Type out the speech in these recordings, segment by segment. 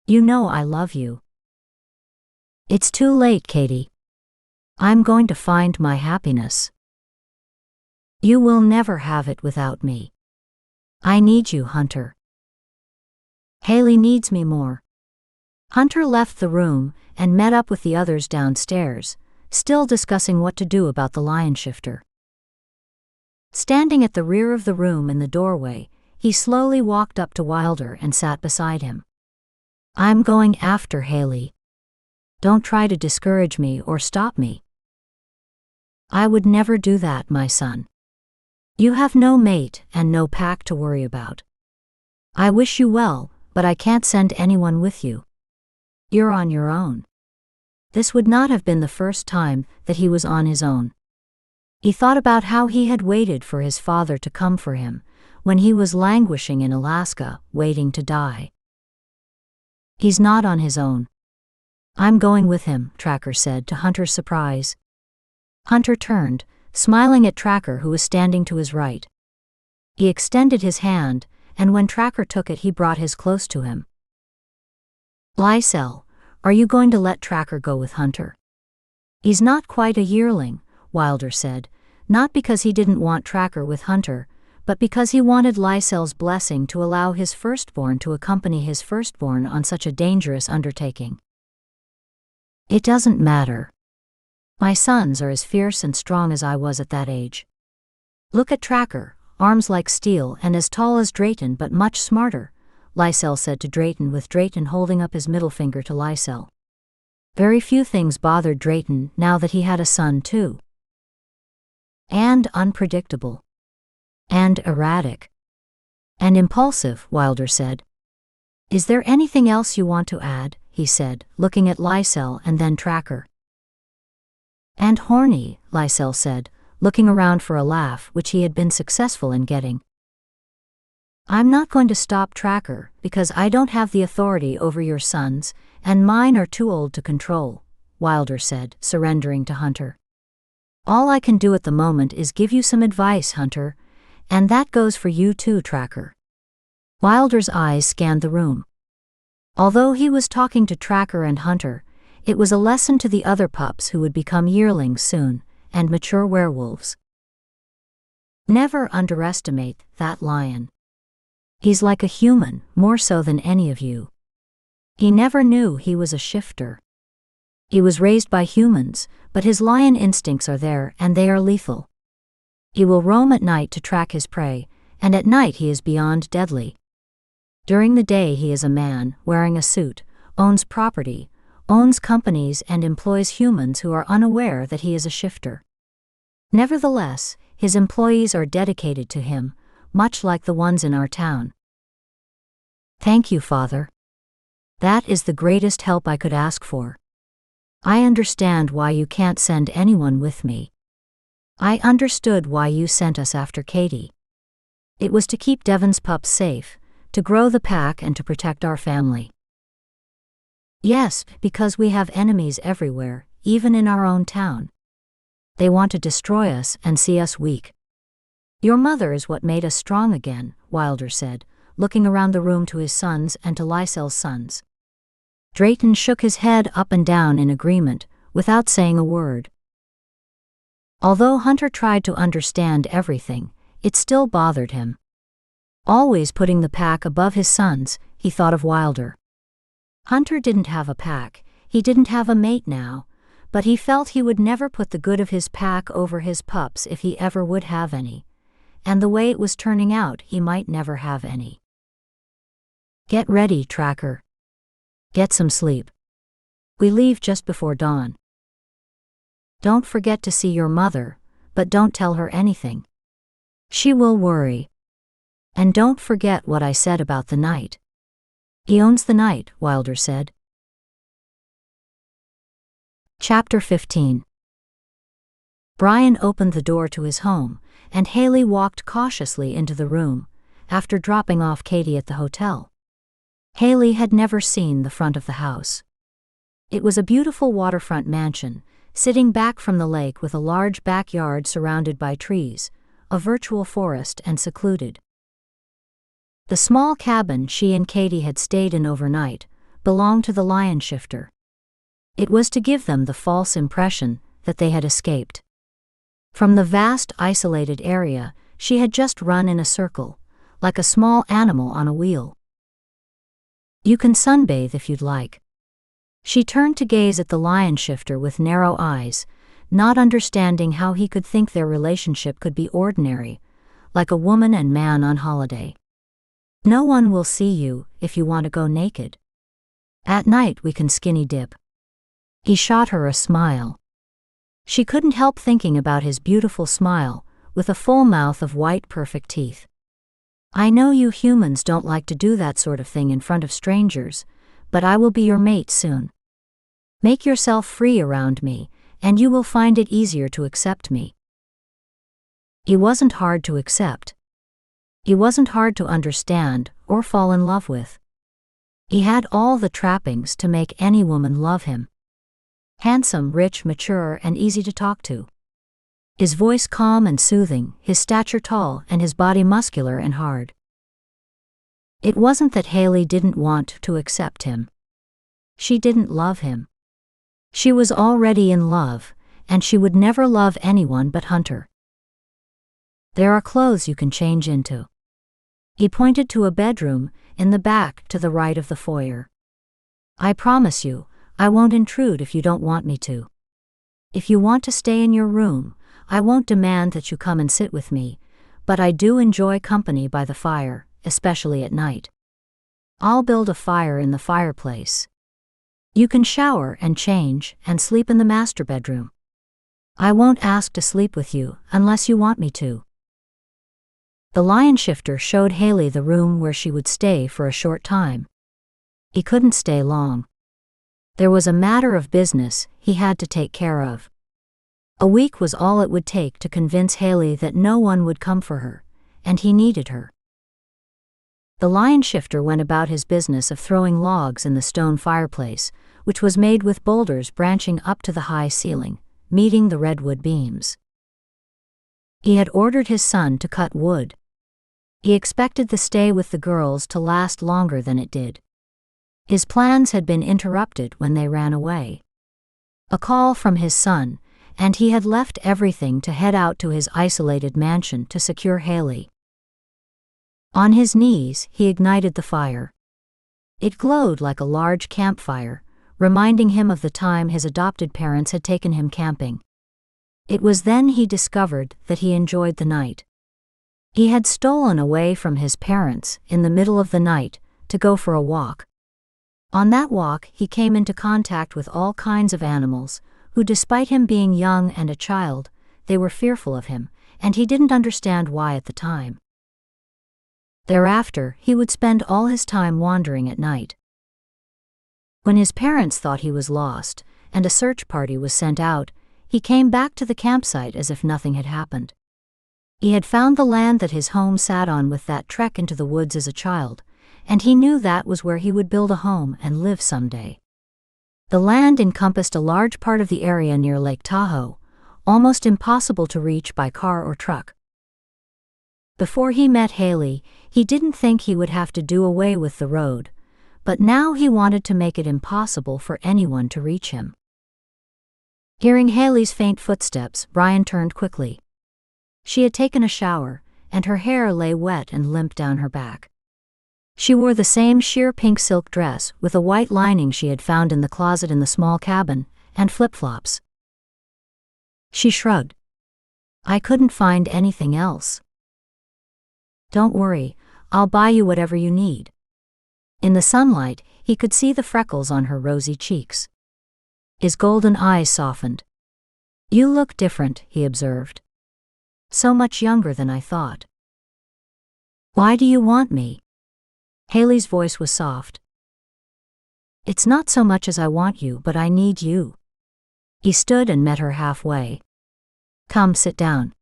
You know I love you. It's too late, Katy. I'm going to find my happiness. You will never have it without me. I need you, Hunter. Haley needs me more. Hunter left the room and met up with the others downstairs, still discussing what to do about the lion shifter. Standing at the rear of the room in the doorway, he slowly walked up to Wilder and sat beside him. I'm going after Haley. Don't try to discourage me or stop me. I would never do that, my son. You have no mate and no pack to worry about. I wish you well, but I can't send anyone with you. You're on your own. This would not have been the first time that he was on his own. He thought about how he had waited for his father to come for him, when he was languishing in Alaska, waiting to die. He's not on his own. I'm going with him, Tracker said to Hunter's surprise. Hunter turned, smiling at Tracker, who was standing to his right. He extended his hand, and when Tracker took it, he brought his close to him. Lysel, are you going to let Tracker go with Hunter? He's not quite a yearling, Wilder said, not because he didn't want Tracker with Hunter, but because he wanted Lysel's blessing to allow his firstborn to accompany his firstborn on such a dangerous undertaking. It doesn't matter. My sons are as fierce and strong as I was at that age. Look at Tracker, arms like steel and as tall as Drayton but much smarter, Lysel said to Drayton, with Drayton holding up his middle finger to Lysel. Very few things bothered Drayton now that he had a son too. And unpredictable. And erratic. And impulsive, Wilder said. Is there anything else you want to add? He said, looking at Lysel and then Tracker. And horny, Lysel said, looking around for a laugh which he had been successful in getting. I'm not going to stop Tracker because I don't have the authority over your sons, and mine are too old to control, Wilder said, surrendering to Hunter. All I can do at the moment is give you some advice, Hunter, and that goes for you too, Tracker. Wilder's eyes scanned the room. Although he was talking to Tracker and Hunter, it was a lesson to the other pups who would become yearlings soon, and mature werewolves. Never underestimate that lion. He's like a human, more so than any of you. He never knew he was a shifter. He was raised by humans, but his lion instincts are there and they are lethal. He will roam at night to track his prey, and at night he is beyond deadly. During the day he is a man, wearing a suit, owns property, owns companies and employs humans who are unaware that he is a shifter. Nevertheless, his employees are dedicated to him, much like the ones in our town. Thank you, Father. That is the greatest help I could ask for. I understand why you can't send anyone with me. I understood why you sent us after Katy. It was to keep Devon's pups safe, to grow the pack and to protect our family. Yes, because we have enemies everywhere, even in our own town. They want to destroy us and see us weak. Your mother is what made us strong again, Wilder said, looking around the room to his sons and to Lysel's sons. Drayton shook his head up and down in agreement, without saying a word. Although Hunter tried to understand everything, it still bothered him. Always putting the pack above his sons, he thought of Wilder. Hunter didn't have a pack, he didn't have a mate now, but he felt he would never put the good of his pack over his pups if he ever would have any, and the way it was turning out he might never have any. Get ready, Tracker. Get some sleep. We leave just before dawn. Don't forget to see your mother, but don't tell her anything. She will worry. And don't forget what I said about the night. He owns the night, Wilder said. Chapter 15. Brian opened the door to his home, and Haley walked cautiously into the room, after dropping off Katy at the hotel. Haley had never seen the front of the house. It was a beautiful waterfront mansion, sitting back from the lake with a large backyard surrounded by trees, a virtual forest and secluded. The small cabin she and Katy had stayed in overnight belonged to the lion shifter. It was to give them the false impression that they had escaped. From the vast, isolated area, she had just run in a circle, like a small animal on a wheel. "You can sunbathe if you'd like." She turned to gaze at the lion shifter with narrow eyes, not understanding how he could think their relationship could be ordinary, like a woman and man on holiday. "No one will see you if you want to go naked. At night we can skinny dip." He shot her a smile. She couldn't help thinking about his beautiful smile, with a full mouth of white perfect teeth. "I know you humans don't like to do that sort of thing in front of strangers, but I will be your mate soon. Make yourself free around me, and you will find it easier to accept me." He wasn't hard to accept. He wasn't hard to understand or fall in love with. He had all the trappings to make any woman love him. Handsome, rich, mature, and easy to talk to. His voice calm and soothing, his stature tall, and his body muscular and hard. It wasn't that Haley didn't want to accept him. She didn't love him. She was already in love, and she would never love anyone but Hunter. "There are clothes you can change into." He pointed to a bedroom in the back to the right of the foyer. "I promise you, I won't intrude if you don't want me to. If you want to stay in your room, I won't demand that you come and sit with me, but I do enjoy company by the fire, especially at night. I'll build a fire in the fireplace. You can shower and change and sleep in the master bedroom. I won't ask to sleep with you unless you want me to." The lion shifter showed Haley the room where she would stay for a short time. He couldn't stay long. There was a matter of business he had to take care of. A week was all it would take to convince Haley that no one would come for her, and he needed her. The lion shifter went about his business of throwing logs in the stone fireplace, which was made with boulders branching up to the high ceiling, meeting the redwood beams. He had ordered his son to cut wood. He expected the stay with the girls to last longer than it did. His plans had been interrupted when they ran away. A call from his son, and he had left everything to head out to his isolated mansion to secure Haley. On his knees, he ignited the fire. It glowed like a large campfire, reminding him of the time his adopted parents had taken him camping. It was then he discovered that he enjoyed the night. He had stolen away from his parents in the middle of the night to go for a walk. On that walk, he came into contact with all kinds of animals, who, despite him being young and a child, they were fearful of him, and he didn't understand why at the time. Thereafter, he would spend all his time wandering at night. When his parents thought he was lost, and a search party was sent out, he came back to the campsite as if nothing had happened. He had found the land that his home sat on with that trek into the woods as a child, and he knew that was where he would build a home and live someday. The land encompassed a large part of the area near Lake Tahoe, almost impossible to reach by car or truck. Before he met Haley, he didn't think he would have to do away with the road, but now he wanted to make it impossible for anyone to reach him. Hearing Haley's faint footsteps, Brian turned quickly. She had taken a shower, and her hair lay wet and limp down her back. She wore the same sheer pink silk dress with a white lining she had found in the closet in the small cabin, and flip-flops. She shrugged. "I couldn't find anything else." "Don't worry, I'll buy you whatever you need." In the sunlight, he could see the freckles on her rosy cheeks. His golden eyes softened. "You look different," he observed. "So much younger than I thought." "Why do you want me?" Haley's voice was soft. "It's not so much as I want you, but I need you." He stood and met her halfway. "Come, sit down."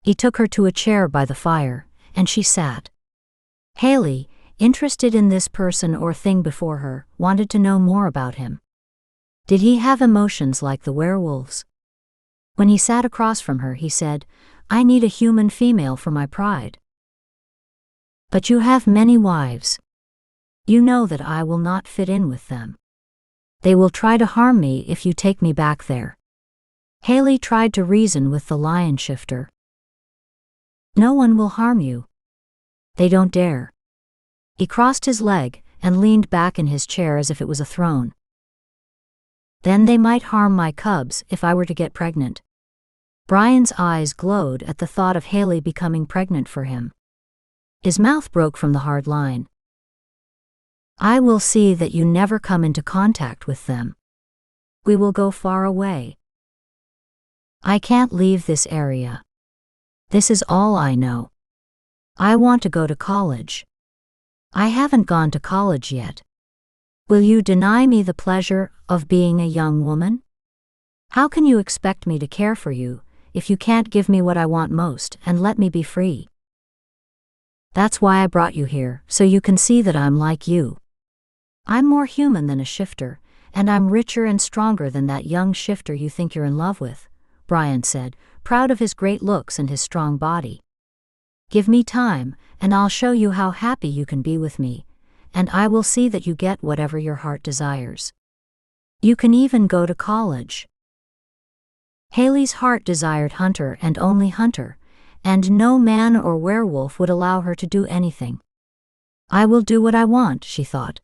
He took her to a chair by the fire, and she sat. Haley, interested in this person or thing before her, wanted to know more about him. Did he have emotions like the werewolves? When he sat across from her, he said, "I need a human female for my pride." "But you have many wives." You know that I will not fit in with them. They will try to harm me if you take me back there. Haley tried to reason with the lion shifter. No one will harm you. They don't dare. He crossed his leg and leaned back in his chair as if it was a throne. Then they might harm my cubs if I were to get pregnant. Brian's eyes glowed at the thought of Haley becoming pregnant for him. His mouth broke from the hard line. I will see that you never come into contact with them. We will go far away. I can't leave this area. This is all I know. I want to go to college. I haven't gone to college yet. Will you deny me the pleasure of being a young woman? How can you expect me to care for you if you can't give me what I want most and let me be free? That's why I brought you here, so you can see that I'm like you. I'm more human than a shifter, and I'm richer and stronger than that young shifter you think you're in love with, Brian said, proud of his great looks and his strong body. Give me time, and I'll show you how happy you can be with me, and I will see that you get whatever your heart desires. You can even go to college. Haley's heart desired Hunter and only Hunter, and no man or werewolf would allow her to do anything. I will do what I want, she thought.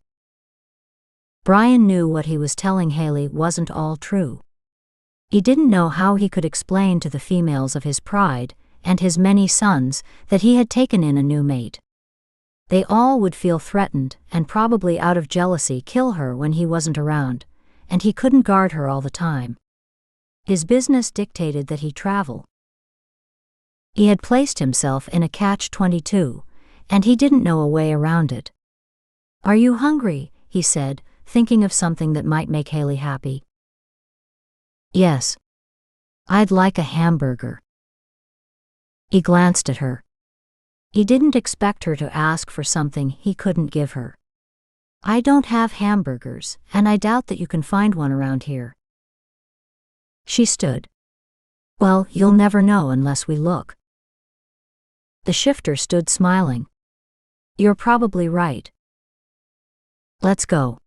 Brian knew what he was telling Haley wasn't all true. He didn't know how he could explain to the females of his pride and his many sons that he had taken in a new mate. They all would feel threatened and probably out of jealousy kill her when he wasn't around, and he couldn't guard her all the time. His business dictated that he travel. He had placed himself in a catch-22, and he didn't know a way around it. Are you hungry? He said, thinking of something that might make Haley happy. Yes. I'd like a hamburger. He glanced at her. He didn't expect her to ask for something he couldn't give her. I don't have hamburgers, and I doubt that you can find one around here. She stood. Well, you'll never know unless we look. The shifter stood smiling. You're probably right. Let's go.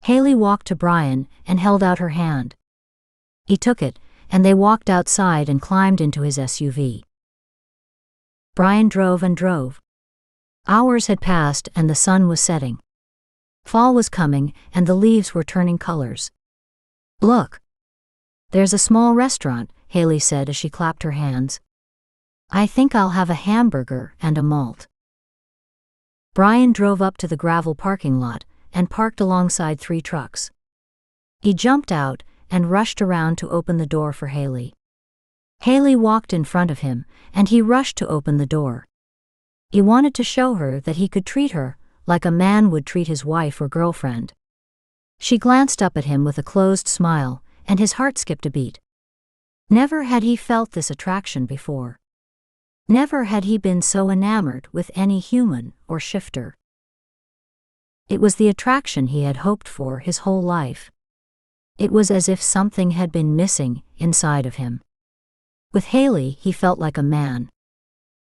Haley walked to Brian and held out her hand. He took it, and they walked outside and climbed into his SUV. Brian drove and drove. Hours had passed and the sun was setting. Fall was coming and the leaves were turning colors. Look. There's a small restaurant, Haley said as she clapped her hands. I think I'll have a hamburger and a malt. Brian drove up to the gravel parking lot and parked alongside 3 trucks. He jumped out and rushed around to open the door for Haley. Haley walked in front of him, and he rushed to open the door. He wanted to show her that he could treat her like a man would treat his wife or girlfriend. She glanced up at him with a closed smile, and his heart skipped a beat. Never had he felt this attraction before. Never had he been so enamored with any human or shifter. It was the attraction he had hoped for his whole life. It was as if something had been missing inside of him. With Haley, he felt like a man.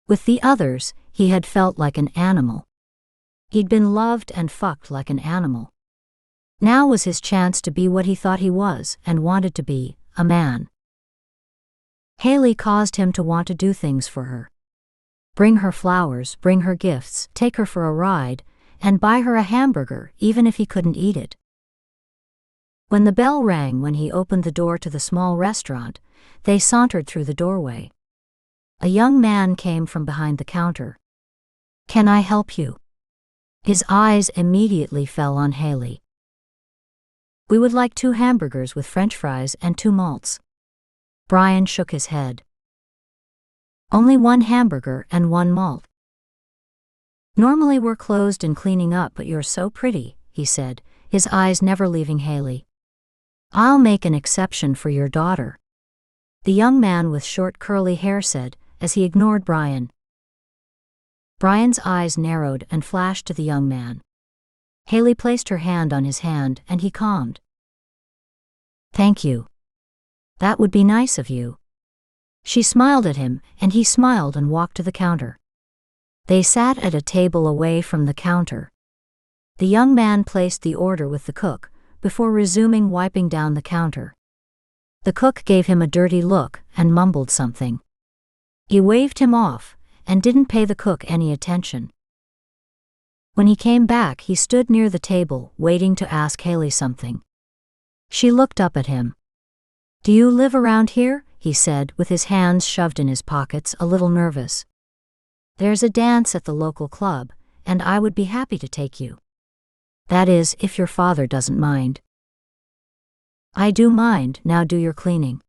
With the others, he had felt like an animal. He'd been loved and fucked like an animal. Now was his chance to be what he thought he was and wanted to be, a man. Haley caused him to want to do things for her. Bring her flowers, bring her gifts, take her for a ride, and buy her a hamburger even if he couldn't eat it. When the bell rang when he opened the door to the small restaurant, they sauntered through the doorway. A young man came from behind the counter. Can I help you? His eyes immediately fell on Haley. We would like 2 hamburgers with French fries and 2 malts. Brian shook his head. Only 1 hamburger and 1 malt. Normally we're closed and cleaning up, but you're so pretty, he said, his eyes never leaving Haley. I'll make an exception for your daughter. The young man with short curly hair said, as he ignored Brian. Brian's eyes narrowed and flashed to the young man. Haley placed her hand on his hand and he calmed. Thank you. That would be nice of you. She smiled at him and he smiled and walked to the counter. They sat at a table away from the counter. The young man placed the order with the cook, before resuming wiping down the counter. The cook gave him a dirty look and mumbled something. He waved him off, and didn't pay the cook any attention. When he came back, he stood near the table, waiting to ask Haley something. She looked up at him. "Do you live around here?" he said, with his hands shoved in his pockets, a little nervous. "There's a dance at the local club, and I would be happy to take you. That is, if your father doesn't mind." "I do mind, now do your cleaning.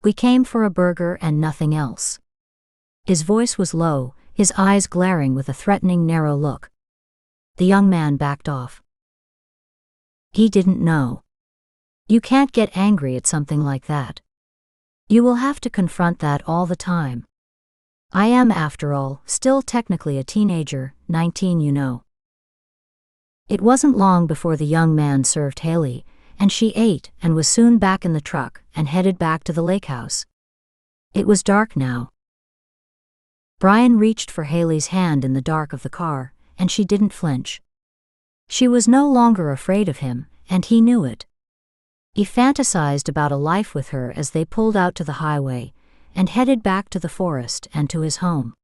We came for a burger and nothing else." His voice was low, his eyes glaring with a threatening narrow look. The young man backed off. He didn't know. You can't get angry at something like that. You will have to confront that all the time. I am, after all, still technically a teenager, 19, you know. It wasn't long before the young man served Haley, and she ate and was soon back in the truck and headed back to the lake house. It was dark now. Brian reached for Haley's hand in the dark of the car, and she didn't flinch. She was no longer afraid of him, and he knew it. He fantasized about a life with her as they pulled out to the highway and headed back to the forest and to his home.